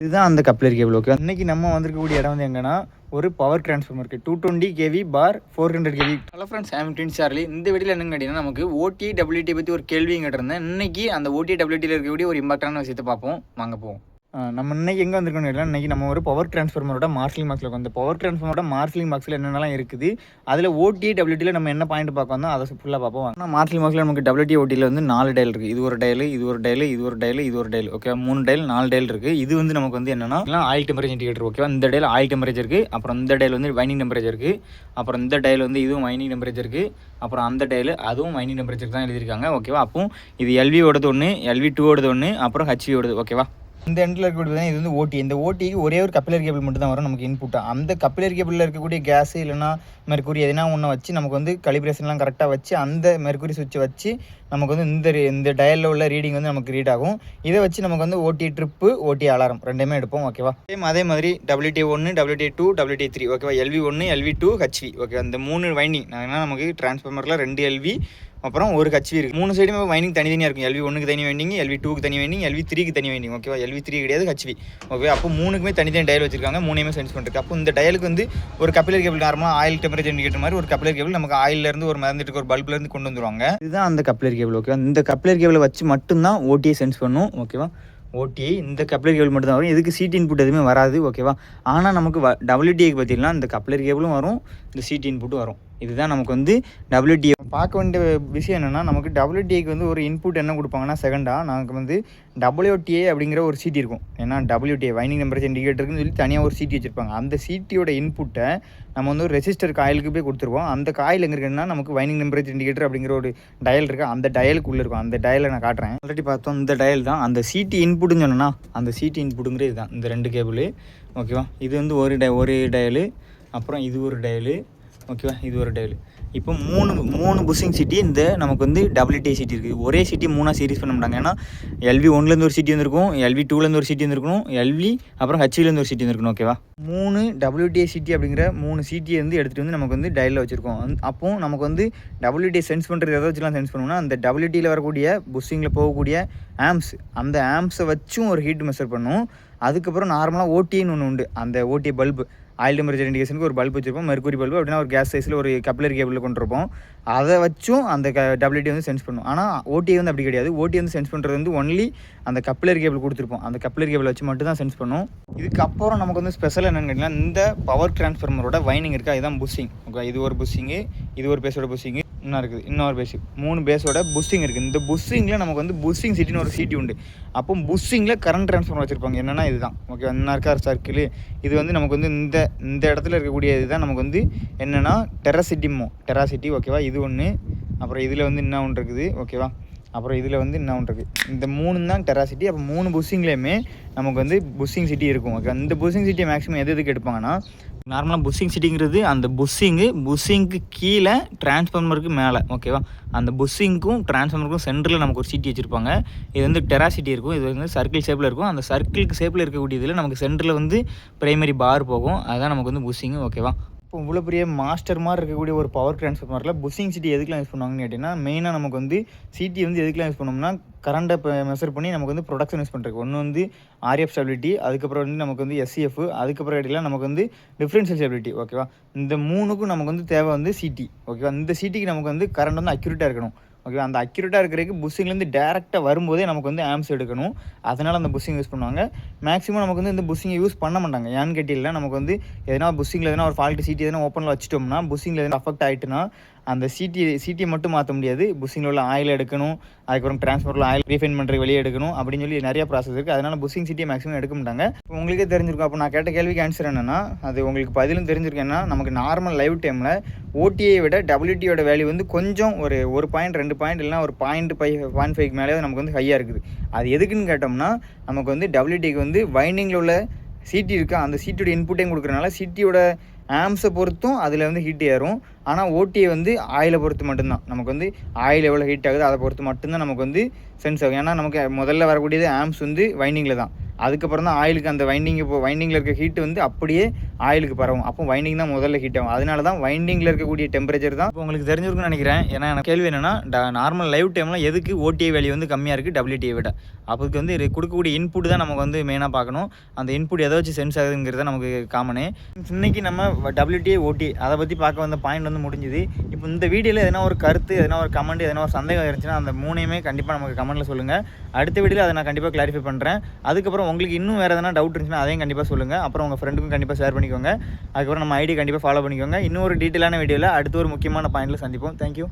இதுதான் அந்த coupler cable. Okay, இன்னைக்கு நம்ம வந்திருக்கக்கூடிய இடம் வந்து எங்கன்னா ஒரு பவர் டிரான்ஸ்ஃபார்மர் இருக்குது 220 kV பார் 400 kV. Hello friends, I'm twin Charlie. இந்த வீடியோவில் என்னன்னு கேட்டிங்கன்னா நமக்கு ஓடி டபிள்யூடி பற்றி ஒரு கேள்வியும் கேட்டிருந்தேன். இன்னைக்கு அந்த ஓடி டபிள்யூடியில் இருக்கக்கூடிய ஒரு இம்பாக்டான விஷயத்தை பார்ப்போம். வாங்க போவோம். நம்ம இன்னைக்கு எங்கே வந்திருக்கோம்னு கேட்டால் இன்றைக்கி நம்ம ஒரு பவர் டிரான்ஸ்ஃபார்மரோட மார்ஷலிங் பாக்ஸில் வந்து பவர் டிரான்ஸ்ஃபார்மரோட மார்ஷலிங் பாக்ஸில் என்னென்னலாம் இருக்குது, அதில் ஓடி டபிள்யூடியில் நம்ம என்ன பாயிண்ட் பார்க்க வந்தோம் அதை ஃபுல்லாக பார்ப்போம். ஆனால் மார்ஷலிங் பாக்ஸில் நமக்கு டபிள்யூடி ஓடியில் வந்து 4 டயல் இருக்குது. இது ஒரு டயல், இது ஒரு டயல், இது ஒரு டயல், இது ஒரு டயல். ஓகே, 3 டயல் 4 டயல் இருக்குது. இது வந்து நமக்கு வந்து என்னன்னா ஆயில் டெம்பரேச்சர் இண்டிகேட்டர். ஓகேவா, இந்த டயல் ஆயில் டெம்பரேச்சர் இருக்குது. அப்புறம் இந்த டயல் வந்து வைனிங் டெம்பரேச்சர் இருக்குது. அப்புறம் இந்த டயல் வந்து இதுவும் வைனிங் டெம்பரேச்சர் இருக்குது. அப்புறம் அந்த டயல் அதுவும் வைனிங் டெம்பரேச்சர் தான் எழுதியிருக்காங்க. ஓகேவா, அப்போ இது எல்வியோடது ஒன்று, எல்வி2ஓடது ஒன்று, அப்புறம் ஹெச்வியோடது. ஓகேவா, இந்த எண்டில் இருக்கக்கூடிய இது வந்து ஓடி. இந்த ஓடிக்கு ஒரே ஒரு கப்பிலர் கேபிள் மட்டும் தான் வரும் நமக்கு இன்புட்டாக. அந்த கப்பிலர் கேபிளில் இருக்கக்கூடிய கேஸு இல்லைனா மெர்க்குரி எதுனா ஒன்று வச்சு நமக்கு வந்து கலிப்ரேஷன்லாம் கரெக்டாக வச்சு அந்த மெர்க்குரி சுவிட்சை வச்சு நமக்கு வந்து இந்த டயலில் உள்ள ரீடிங் வந்து நமக்கு ரீட் ஆகும். இதை வச்சு நமக்கு வந்து ஓடி ட்ரிப்பு, ஓடி அலாரம் ரெண்டுமே எடுப்போம். ஓகேவா, அதே மாதிரி WT1, WT2, WT3. ஓகேவா, LV1, LV2, HV. ஓகே, அந்த 3 வைண்டிங் நமக்கு டிரான்ஸ்ஃபார்மரில் 2 LV அப்புறம் ஒரு ஹெச்வி இருக்குது. 3 சைடுமே வைண்டிங் தனித்தனியாக இருக்கும். LV1க்கு தனி வைண்டிங், LV2க்கு தனி வைண்டிங், LV3க்கு தனி வைண்டிங். ஓகேவா, LV3 கிடையாது, ஹெச்வி. ஓகே, அப்போ 3க்குமே தனித்தனி டயல் வச்சிருக்காங்க. 3மே சென்ஸ் பண்ணிருக்கு. அப்போ இந்த டயலுக்கு வந்து ஒரு கப்பிலர் கேபிள் நார்மலாக ஆயில் டெம்பரேச்சர் இண்டிகேட்டர் மாதிரி ஒரு கப்பிலர் கேபிள் நமக்கு ஆயிலேருந்து ஒரு மறந்துட்டு ஒரு பல்ப்லேருந்து கொண்டு வந்துருவாங்க. இதுதான் அந்த கப்பிலர் கேபிள். ஓகேவா, இந்த கப்பிலர் கேபிளை வச்சு மட்டும்தான் ஓடியை சென்ஸ் பண்ணும். ஓகேவா, ஓடி இந்த கப்ளர் கேபிள் மட்டும் தான் வரும். இதுக்கு சீட் இன்புட் எதுவுமே வராது. ஓகேவா, ஆனால் நமக்கு WTக்கு பார்த்தீங்கன்னா இந்த கப்ளர் கேபிளும் வரும், இந்த சீட் இன்புட்டும் வரும். இதுதான் நமக்கு வந்து WT. பார்க்க வேண்டிய விஷயம் என்னென்னா, நமக்கு WTக்கு வந்து ஒரு இன்புட் என்ன கொடுப்பாங்கன்னா செகண்டாக நமக்கு வந்து WTA அப்படிங்கிற ஒரு சீட்டி இருக்கும். ஏன்னா WTA வைனிங் டெம்பரேச்சர் இண்டிகேட்டருக்குன்னு சொல்லி தனியாக ஒரு சீட்டி வச்சுருப்பாங்க. அந்த சீட்டியோட இன்புட்டை நம்ம வந்து ஒரு ரெசிஸ்டர் காயிலுக்கு போய் கொடுத்துருவோம். அந்த காயில் எங்கே இருக்குன்னா நமக்கு வைனிங் டெம்பரேச்சர் இண்டிகேட்டர் அப்படிங்கிற ஒரு டயல் இருக்குது. அந்த டயலுக்குள்ளே இருக்கும். அந்த டயலை நான் காட்டுறேன். ஆல்ரெடி பார்த்தோம், இந்த டயல் தான் அந்த சீட்டி இன்புட்டுன்னு சொன்னோன்னா அந்த சீட்டி இன்புட்டுங்கிறது இதுதான், இந்த 2 கேபிள். ஓகேவா, இது வந்து ஒரு டயலு, அப்புறம் இது ஒரு டயலு. ஓகேவா, இது ஒரு டயல். இப்போ மூணு புஷிங் சிட்டி இந்த நமக்கு வந்து WT சிட்டி இருக்குது. ஒரே சிட்டி 3 சீரிஸ் பண்ண மாட்டாங்க. ஏன்னா LV1லேருந்து ஒரு சிட்டி வந்துருக்கும், LV2லேருந்து ஒரு சிட்டி வந்துருக்கணும், அப்புறம் HVலேருந்து ஒரு சிட்டி வந்துருக்கணும். ஓகேவா, 3 WT சிட்டி அப்படிங்கிற 3 சிட்டியை வந்து எடுத்துகிட்டு வந்து நமக்கு வந்து டயலில் வச்சுருக்கோம். அப்போ நமக்கு வந்து WT சென்ஸ் பண்ணுறது எதை வச்சுலாம் சென்ஸ் பண்ணுவோம்னா அந்த WTயில் வரக்கூடிய புஷிங்கில் போகக்கூடிய ஆம்ஸ், அந்த ஆம்ஸை வச்சும் ஒரு ஹீட் மெஷர் பண்ணும். அதுக்கப்புறம் நார்மலாக ஓடின்னு ஒன்று உண்டு. அந்த ஓடி பல்பு ஆயில் டெம்பரேச்சர் இண்டிகேஷனுக்கு ஒரு பல்ப் வச்சுருப்போம், மெர்க்குரி பல்பு அப்படின்னா ஒரு கேஸ் சைஸில் ஒரு கப்ளர் கேபிளில் கொண்டிருப்போம். அதை வச்சும் அந்த WT வந்து சென்ஸ் பண்ணும். ஆனால் ஓடி வந்து அப்படி கிடையாது. ஓடி வந்து சென்ஸ் பண்ணுறது வந்து ஒன்லி அந்த கப்ளர் கேபிள் கொடுத்துருப்போம். அந்த கப்ளர் கேபிள் வச்சு மட்டும் தான் சென்ஸ் பண்ணும். இதுக்கப்புறம் நமக்கு வந்து ஸ்பெஷல் என்னென்னு கேட்டிங்கன்னா, இந்த பவர் டிரான்ஸ்ஃபார்மரோட வைனிங் இருக்கா, இதுதான் புஷிங். ஓகே, இது ஒரு புஷிங்கு, இது ஒரு பேஸோட புஷிங்கு, இன்னும் இருக்குது இன்னொரு பேஸு, 3 பேஸோட புஷிங் இருக்குது. இந்த புஷிங்கில் நமக்கு வந்து புஷிங் சிட்டின்னு ஒரு சீட்டி உண்டு. அப்போ புஷிங்கில் கரண்ட் ட்ரான்ஸ்ஃபார்மர் வச்சுருப்பாங்க. என்னென்னா இதுதான். ஓகே, இன்னும் இருக்கார் சர்க்கிள். இது வந்து நமக்கு வந்து இந்த இடத்துல இருக்கக்கூடிய இதுதான் நமக்கு வந்து என்னென்னா டெராசிட்டி. ஓகேவா, இது ஒன்று. அப்புறம் இதில் வந்து இன்னும் ஒன்று இருக்குது. ஓகேவா, அப்புறம் இதில் வந்து இன்னும் ஒன்று இருக்குது. இந்த 3 தான் டெராசிட்டி. அப்போ 3 புஷிங்லேயுமே நமக்கு வந்து புஷிங் சிட்டி இருக்கும். ஓகே, அந்த புஷிங் சிட்டியை மேக்ஸிமம் எதுக்கு எடுப்பாங்கன்னா, நார்மலாக புஷிங் சிட்டிங்கிறது அந்த புஷிங்க்கு கீழே டிரான்ஸ்ஃபார்மருக்கு மேலே. ஓகேவா, அந்த புஷிங்க்கும் டிரான்ஸ்ஃபார்மருக்கும் சென்டரில் நமக்கு ஒரு சிட்டி வச்சுருப்பாங்க. இது வந்து டெராசிட்டி இருக்கும். இது வந்து சர்க்கிள் ஷேப்பில் இருக்கும். அந்த சர்க்கிளுக்கு ஷேப்பில் இருக்கக்கூடியதில் நமக்கு சென்டரில் வந்து பிரைமரி பார் போகும். அதுதான் நமக்கு வந்து புஷிங்கு. ஓகேவா, இப்போ இவ்வளோ பெரிய மாஸ்டர் மாதிரி இருக்கக்கூடிய ஒரு பவர் டிரான்ஸ்ஃபார்மரில் புஷிங் சிட்டி எதுக்குலாம் யூஸ் பண்ணுவாங்கன்னு கேட்டிங்கன்னா, மெயினாக நமக்கு வந்து சிட்டி வந்து எதுக்குலாம் யூஸ் பண்ணோம்னா கரண்ட்டை மெஷர் பண்ணி நமக்கு வந்து ப்ரொடக்ஷன் யூஸ் பண்ணுறதுக்கு. ஒன்று வந்து RF ஸ்டெபிலிட்டி, அதுக்கப்புறம் வந்து நமக்கு வந்து SCF, அதுக்கப்புறம் கேட்டிங்கன்னா நமக்கு வந்து டிஃப்ரென்ஷியல் ஸ்டெபிலிட்டி. ஓகேவா, இந்த 3க்கும் நமக்கு வந்து தேவை வந்து சிட்டி. ஓகேவா, இந்த சிட்டிக்கு நமக்கு வந்து கரண்ட் வந்து அக்யூரேட்டாக இருக்கணும். ஓகே, அந்த அக்யூரேட்டாக இருக்கிறதுக்கு புஷிங்லேருந்து டேரெக்டாக வரும்போதே நமக்கு வந்து ஆம்ஸ் எடுக்கணும். அதனால் அந்த புஷிங் யூஸ் பண்ணுவாங்க. மேக்ஸிமம் நமக்கு வந்து இந்த புஷிங்கை யூஸ் பண்ண மாட்டாங்க. ஏன்னு கேட்டிங்கன்னா, நமக்கு வந்து எதனா புஷிங்கில் எதனா ஒரு ஃபால்ட்டு சீட்டி எதனா ஓப்பனில் வச்சிட்டோம்னா புஷிங்கில் எதனா அஃபெக்ட் ஆகிட்டுனா அந்த சீட்டியை மட்டும் மாற்ற முடியாது. புஷிங்கில் உள்ள ஆயில் எடுக்கணும், அதுக்கப்புறம் டிரான்ஸ்ஃபார்மரில் ஆயில் ரீஃபைன் பண்ணுறது வெளியே எடுக்கணும் அப்படின்னு சொல்லி நிறைய ப்ராசஸ் இருக்குது. அதனால் புஷிங் சீட்டியை மேக்ஸிமம் எடுக்க மாட்டாங்க. உங்களுக்கே தெரிஞ்சிருக்கும். அப்போ நான் கேட்ட கேள்விக்கு ஆன்சர் என்னென்னா, அது உங்களுக்கு பதிலும் தெரிஞ்சிருக்கேன்னா, நமக்கு நார்மல் லைவ் டைமில் ஓடியை விட WTயோட வேல்யூ வந்து கொஞ்சம் ஒரு பாயிண்ட் 2 பாயிண்ட் இல்லைனா ஒரு 0.5 மேலே நமக்கு வந்து ஹையாக இருக்குது. அது எதுக்குன்னு கேட்டோம்னா, நமக்கு வந்து WTக்கு வந்து வைண்டிங்கில் உள்ள சீட்டி இருக்கா, அந்த சீட்டியோட இன்புட்டையும் கொடுக்குறனால சீட்டியோட ஆம்ஸை பொறுத்தும் அதில் வந்து ஹீட் ஏறும். ஆனால் ஓடியை வந்து ஆயிலை பொறுத்து மட்டும்தான். நமக்கு வந்து ஆயில் எவ்வளோ ஹீட் ஆகுது அதை பொறுத்து மட்டும்தான் நமக்கு வந்து சென்ஸ் ஆகும். ஏன்னா நமக்கு முதல்ல வரக்கூடியது ஆம்ஸ் வந்து வைண்டிங்கில் தான், அதுக்கப்புறம் தான் ஆயிலுக்கு அந்த வைண்டிங்கில் இருக்க ஹீட் வந்து அப்படியே ஆயிலுக்கு பரவும். அப்போ வைண்டிங் தான் முதல்ல ஹீட் ஆகும். அதனால தான் வைண்டிங்கில் இருக்கக்கூடிய டெம்பரேச்சர் தான் இப்போ உங்களுக்கு தெரிஞ்சிருக்குன்னு நினைக்கிறேன். ஏன்னா எனக்கு கேள்வி என்னென்னா, நார்மல் லைவ் டைமில் எதுக்கு ஓடிஐ வேல்யூ வந்து கம்மியாக இருக்குது WTA விட? அதுக்கு வந்து கொடுக்கக்கூடிய இன்புட் தான் நமக்கு வந்து மெயினாக பார்க்கணும். அந்த இன்புட் எதை வச்சு சென்ஸ் ஆகுதுங்கிறது நமக்கு காமனு. இன்றைக்கி நம்ம WTA OTA அதை பற்றி பார்க்க வந்த பாயிண்ட் வந்து முடிஞ்சுது. இப்போ இந்த வீடியோவில் எதனா ஒரு கருத்து, எதனா ஒரு கமெண்ட், எதனா ஒரு சந்தேகம் இருந்துச்சுன்னா அந்த மூணையுமே கண்டிப்பாக நமக்கு கமெண்ட்டில் சொல்லுங்கள். அடுத்த வீடியோவில் அதை நான் கண்டிப்பாக கிளாரிஃபை பண்ணுறேன். அதுக்கப்புறம் உங்களுக்கு இன்னும் வேறு எதனா டவுட் இருந்துச்சுன்னா அதையும் கண்டிப்பாக சொல்லுங்கள். அப்புறம் உங்கள் ஃப்ரெண்டுக்கும் கண்டிப்பாக ஷேர் பண்ணிக்கோங்க. அதுக்கப்புறம் நம்ம ஐடி கண்டிப்பாக ஃபாலோ பண்ணிக்கோங்க. இன்னொரு டீட்டெயிலான வீடியோவில் அடுத்த ஒரு முக்கியமான பாயிண்டில் சந்திப்போம். தேங்க்யூ.